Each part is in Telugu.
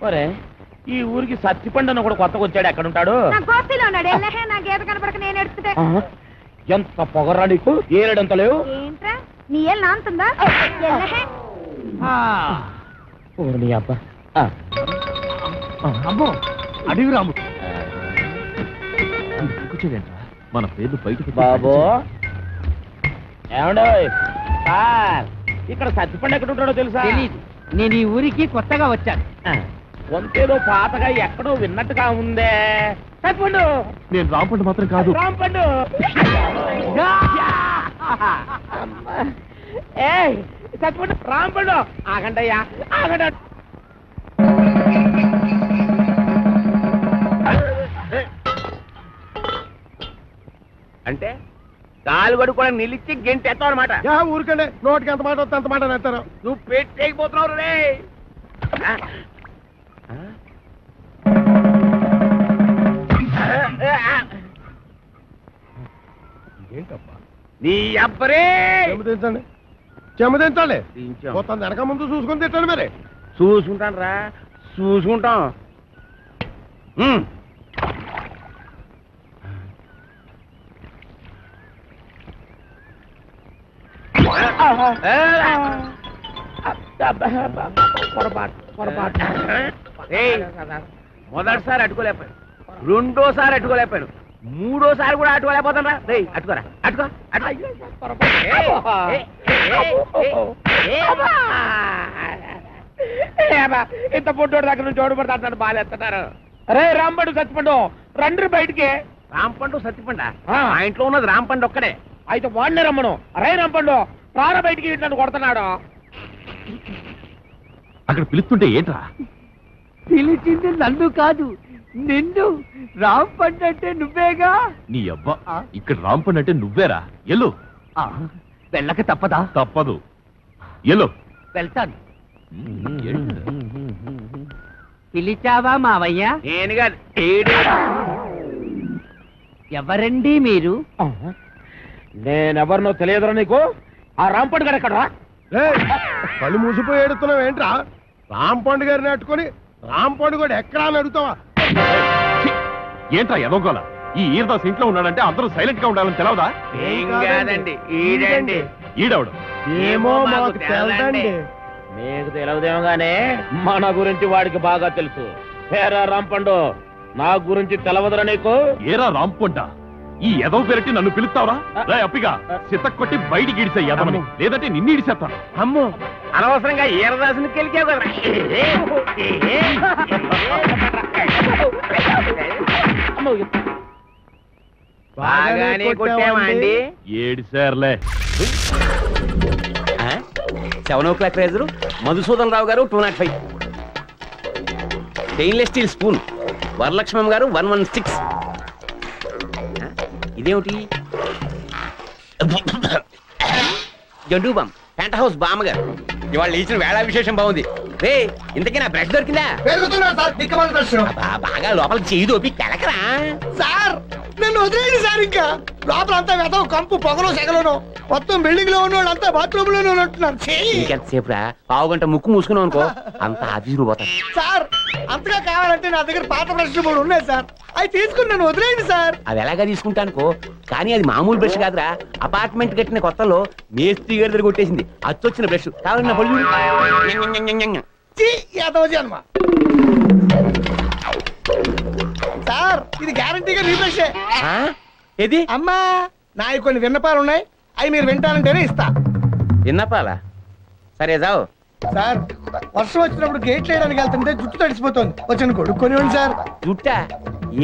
ఒరే ఈ ఊరికి సత్తిపండు అని కూడా కొత్తగా వచ్చాడు, ఎక్కడ ఉంటాడు? ఎంత పొగరా నీకు, ఏడంత లేవు. అమ్మో అడివి రాము కూర్చోవేంట్రా, మన పేర్లు బయటకు. బాబు ఏమండో సార్, ఇక్కడ సత్తిపండు ఎక్కడ ఉంటాడో తెలుసా? తెలీదు, నేను ఈ ఊరికి కొత్తగా వచ్చాను. వంతేదో పాతగా ఎక్కడో విన్నట్టుగా ఉందే. సత్తిపండు. నేను రాంపండు మాత్రం కాదు. రాంపండు. ఏ సత్తిపండు, రాంపండు. ఆగండయ్యా, ఆగండి. అంటే కాలు గడు కూడా నిలిచి గెంటి ఎత్తావు అనమాట. ఊరికండి, నోటికి ఎంత మాట వస్తే అంత మాట ఎత్తారు. నువ్వు పెట్టేయకపోతున్నావు రే. ఏంటబ్బా నీ అబ్బరే. చెమదించండి, చెమదించండి. మొత్తం వెనక ముందు చూసుకుని తిట్టండి. మరి చూసుకుంటాను రా, చూసుకుంటాం. మొదటిసారి అట్టుకోలేకపోయాను, రెండోసారి అట్టుకోలేకపోయాను, మూడోసారి కూడా అట్టుకోలేకపోతాను రా. అట్టుకోరా, అట్టుకో. ఇంత పొట్టోడు దగ్గర నుంచి ఓడిపడతాడు, బాగాలేస్తున్నారు. అరే రాంపండు సత్తిపండు రండి బయటికి. రాంపండు సత్తిపండు ఆ ఇంట్లో ఉన్నది రాంపండు ఒక్కడే. అయితే వాడినే రమ్మను. అరే రాంపండు రారా బయటికి, నన్ను కొడుతున్నాడు. అక్కడ పిలుస్తుంటే ఏంట్రా? పిలిచింది నన్ను కాదు, నిన్ను. రాంపండు అంటే నువ్వేగా. నీ అబ్బా, ఇక్కడ రాంపండు అంటే నువ్వేరా. ఎల్లు. వెళ్ళక తప్పదా? తప్పదు, ఎల్లు. వెళ్తాను. పిలిచావా మావయ్య? నేను కాదు. ఎవరండి మీరు? నేనెవరినో తెలియదురా నీకు. ఆ రాంపండు గారు ఎక్కడరా? కళ్ళు మూసిపోయి ఏడుతున్నావు ఏంట్రా? రాంపండు గారిని అట్టుకొని రాంపండు కూడా ఎక్కడా అని అడుగుతావా? ఏంట్రా ఎదోగోల? ఈ ఈరదాస్ ఇంట్లో ఉన్నాడంటే అందరూ సైలెంట్ గా ఉండాలని తెలవదా? ఈడవడు ఏమో మాకు తెలదండి. మీకు తెలవదేమో గానే మన గురించి వాడికి బాగా తెలుసు. ఏరా రాంపండు, నా గురించి తెలవదురా నీకు? ఏరా రాంపండా, ఈ ఎదవ పెరటి నన్ను పిలుస్తావరా? అప్పిగా సితక్ కొట్టి బయటికి ఇడిసే ఎదవని, లేదంటే నిన్ను ఇడిసేస్తాను. అమ్మో, అనవసరంగా ఈరదాసుని కెలికావు కదా. బాగానే కొట్టావా అండి? ఏడిసార్లే. 7 o'clock రేజరు మధుసూదన్ రావు గారు 205. స్టెయిన్లెస్ స్టీల్ స్పూన్ వరలక్ష్మమ్మ గారు 116. ఇదేమిటి? జండు బామ్ పెంట్ హౌస్ బామ్మ గారు. ఇవాళ ఇచ్చిన వేళ విశేషం బాగుంది. రే ఇంతకీ నా బ్రష్ దొరికిందా? బాగా లోపలికి చెయ్యి దోపి కెలకరా. సార్ నన్ను వదిలేండి సార్. ఇంకా లోపలంతా వెతవు కంపు పొగలో సెగలను. మొత్తం బిల్డింగ్ లో ఉన్నోళ్ళంతా బాత్రూమ్ లోనే ఉంటున్నారు. ఇంకెంతసేపు రా, పావు గంట ముక్కు మూసుకున్నావు అనుకో అంత ఆఫీసులు పోతాయి. సార్ అంతగా కావాలంటే నా దగ్గర పాత బ్రష్లు కూడా ఉన్నాయి సార్, అవి తీసుకుని నన్ను వదిలేండి సార్. అది ఎలాగా తీసుకుంటానుకో, కానీ అది మామూలు బ్రష్ కాదురా. అపార్ట్మెంట్ కట్టిన కొత్తలో మేస్త్రి గారి దగ్గర కొట్టేసింది అచ్చొచ్చిన బ్రష్. కావాలన్నా పళ్ళు. సార్ ఇది గ్యారంటీగా నీ బ్రషే. ఏది? అమ్మా నాయి కొన్ని విన్నపాలు ఉన్నాయి, అవి మీరు వింటానంటేనే ఇస్తా. విన్నపాలా? సరే జావు. సార్ వర్షం వచ్చినప్పుడు గేట్లు వేయడానికి వెళ్తుంటే జుట్టు తడిసిపోతుంది, వచ్చిన కొడుక్కొని సార్. జుట్టా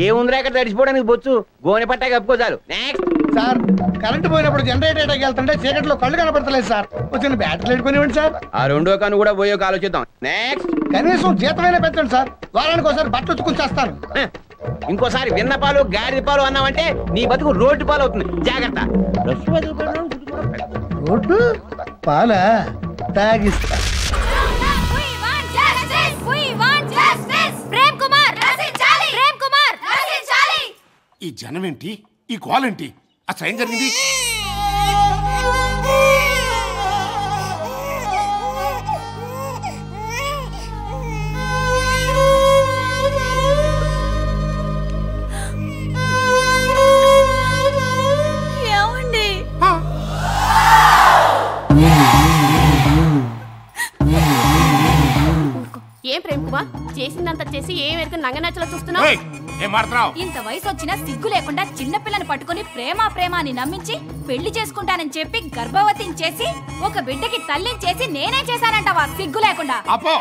ఏముందిరా ఇక్కడ తడిసిపోవడానికి? బొచ్చు గోనె పట్టా కప్పుకో చాలు. నెక్స్ట్ సార్ కరెంటు పోయినప్పుడు జనరేటర్ వెళ్తుంటే చీకట్లో కళ్ళు కనపడతలేదు సార్, వచ్చిన బ్యాటరీ పెట్టుకుని సార్. ఆ రెండో కన్ను కూడా పోయే ఆలోచిద్దాం. నెక్స్ట్ కనీసం జీతమైనా పెట్టండి సార్, వారానికి ఒకసారి బట్టలు ఉతుకుని చేస్తాను. ఇంకోసారి విన్నపాలు గాడిద పాలు అన్నావంటే నీ బతుకు రోడ్డు పాలు అవుతుంది. జాగ్రత్త. రోడ్డు పాలా తాగిస్తా. జనం ఏంటి, ఈ గోల్ ఏంటి, అసలు ఏం జరిగింది? ఏం ప్రేమ్ కుమార్, చేసిందంతా చేసి ఏ మేరకు నంగనచ్చలో చూస్తున్నావు? ఇంత వయసు వచ్చినా సిగ్గు లేకుండా చిన్నపిల్లని పట్టుకుని ప్రేమ ప్రేమ అని నమ్మించి పెళ్లి చేసుకుంటానని చెప్పి గర్భవతిని చేసి ఒక బిడ్డకి తల్లిని చేసి నేనే చేశానంటావా? సిగ్గు లేకుండా. అపో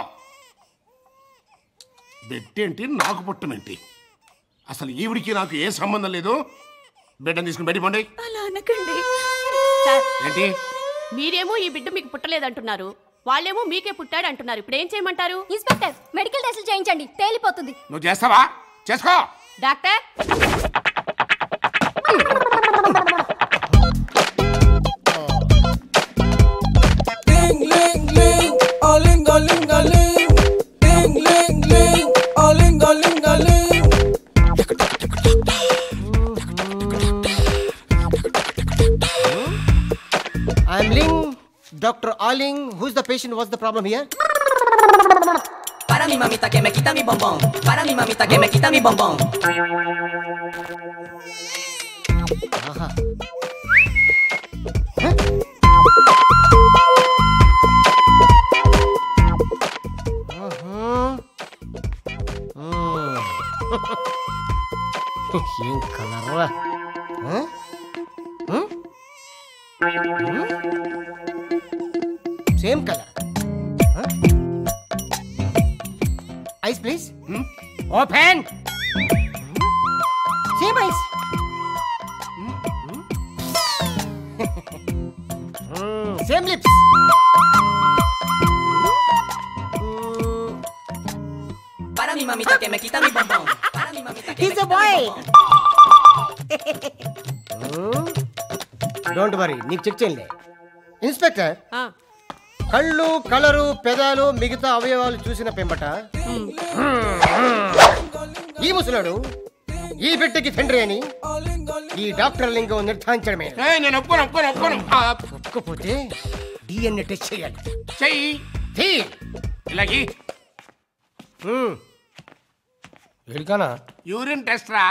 బెట్టేంటి, నాకు పుట్టమేంటి? అసలు ఈవిడికి నాకు ఏ సంబంధం లేదు. బిడ్డను తీసుకుని బయట పండి. అలా అనకండి. ఏంటి? మీరేమో ఈ బిడ్డ మీకు పుట్టలేదంటున్నారు, వాళ్ళేమో మీకే పుట్టాడు అంటున్నారు. ఇప్పుడు ఏం చేయమంటారు? ఇన్స్పెక్టర్, మెడికల్ టెస్టులు చేయించండి, తేలిపోతుంది. నువ్వు చేస్తావా? చేసుకో. Doctor, I'm Ling, Dr. Aling. Who's the patient? What's the problem here? Para mi mamita que me quita mi bombón. Para mi mamita que me quita mi bombón. Aha. ఏం colour? Same colour. Ice please. Open. Same ice. Same lips. Para mi mamita que me quita mi bombón. Para mi mamita que He's me a quita boy. mi bombón. Don't worry, నీకు చెక్ చేయలే. ఇన్స్పెక్టర్, కళ్ళు, కలరు, పెదాలు, మిగతా అవయవాలు చూసిన పెంబట ఈ ముసలాడు ఈ బిడ్డకి తండ్రి అని ఈ డాక్టర్ లింగం నిర్ధారించడమే. నేను ఒప్పుకోను. ఒప్పుకోపోతే డిఎన్ఏ టెస్ట్ చేయాలి. చెయ్యి. ఇలాగి ఎడికానా యూరిన్ టెస్ట్ రా.